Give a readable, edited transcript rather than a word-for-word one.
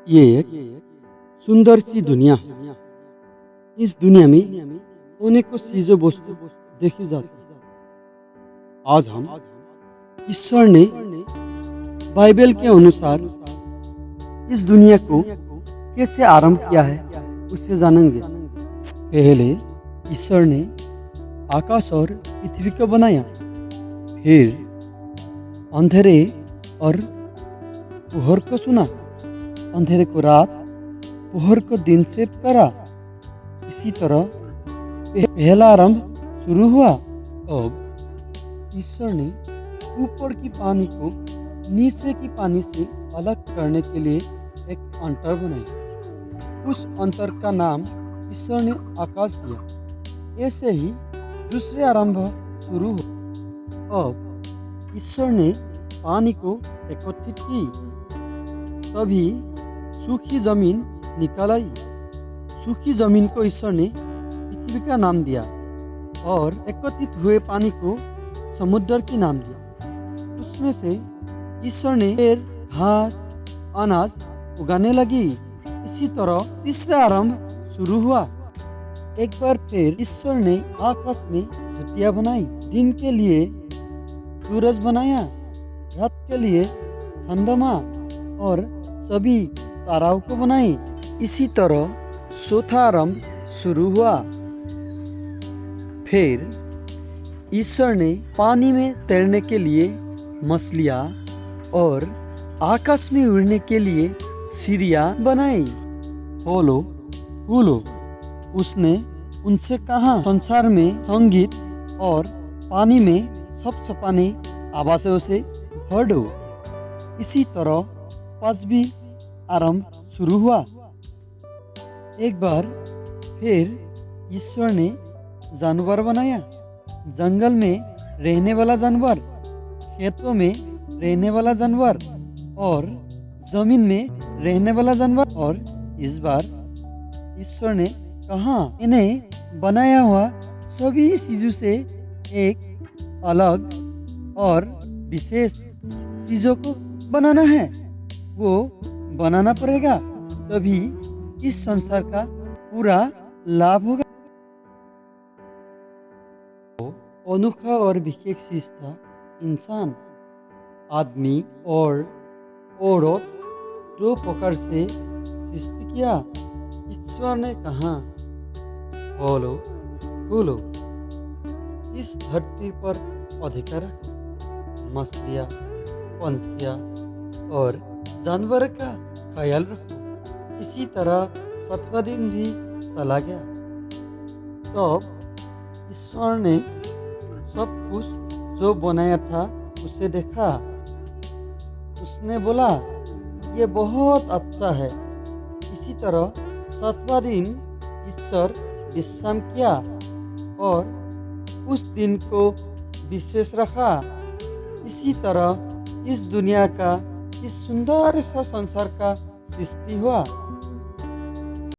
ये एक सुंदर सी दुनिया है। इस दुनिया में अनेकों चीजों वस्तु देखी जाती है। आज हम ईश्वर ने बाइबल के अनुसार इस दुनिया को कैसे आरंभ किया है उससे जानेंगे। पहले ईश्वर ने आकाश और पृथ्वी को बनाया, फिर अंधेरे और पुहर को चुना, अंधेरे को रात, पुहर को दिन से करा। इसी तरह पहला आरंभ शुरू हुआ। अब ईश्वर ने ऊपर की पानी को नीचे की पानी से अलग करने के लिए एक अंतर बनाया। उस अंतर का नाम ईश्वर ने आकाश दिया। ऐसे ही दूसरे आरंभ शुरू हुआ। अब ईश्वर ने पानी को एकत्रित की, तभी सूखी जमीन निकल आई। सूखी जमीन को ईश्वर ने पृथ्वी का नाम दिया और एकत्रित हुए पानी को समुद्र की नाम दिया। उसमें से ईश्वर ने पेड़, घास, अनाज उगाने लगी। इसी तरह तीसरा आरंभ शुरू हुआ। एक बार फिर ईश्वर ने आकाश में ज्योतियां बनाई। दिन के लिए सूरज बनाया, रात के लिए चंद्रमा और सभी ताराओं को बनाई। इसी तरह चौथा आरंभ शुरू हुआ। फिर ईश्वर ने पानी में तैरने के लिए मछलियाँ और आकाश में उड़ने के लिए चिड़िया बनाई। बोलो बोलो, उसने उनसे कहा, संसार में संगीत और पानी में सब छपाने आवाज़ों से भर दो। इसी तरह पांचवी आरंभ शुरू हुआ। एक बार फिर ईश्वर ने जानवर बनाया। जंगल में रहने वाला जानवर, खेतों में रहने वाला जानवर और जमीन में रहने वाला जानवर। और इस बार ईश्वर ने कहा, इन्हें बनाया हुआ सभी चीजों से एक अलग और विशेष चीजों को बनाना है। वो बनाना पड़ेगा, तभी इस संसार का पूरा लाभ होगा। अनोखा और विशेष चीज था इंसान। आदमी और औरत दो प्रकार से सृष्टि किया। ईश्वर ने कहा, बोलो बोलो, इस धरती पर अधिकार रखो, मछलियाँ, पंछियाँ और जानवर का ख्याल रखो। इसी तरह सातवां दिन भी चला गया। तब ईश्वर ने सब कुछ जो बनाया था उसे देखा। उसने बोला, ये बहुत अच्छा है। इसी तरह सातवां दिन ईश्वर विश्राम किया और उस दिन को विशेष रखा। इसी तरह इस दुनिया का इस सुंदर सा संसार का सृष्टि हुआ।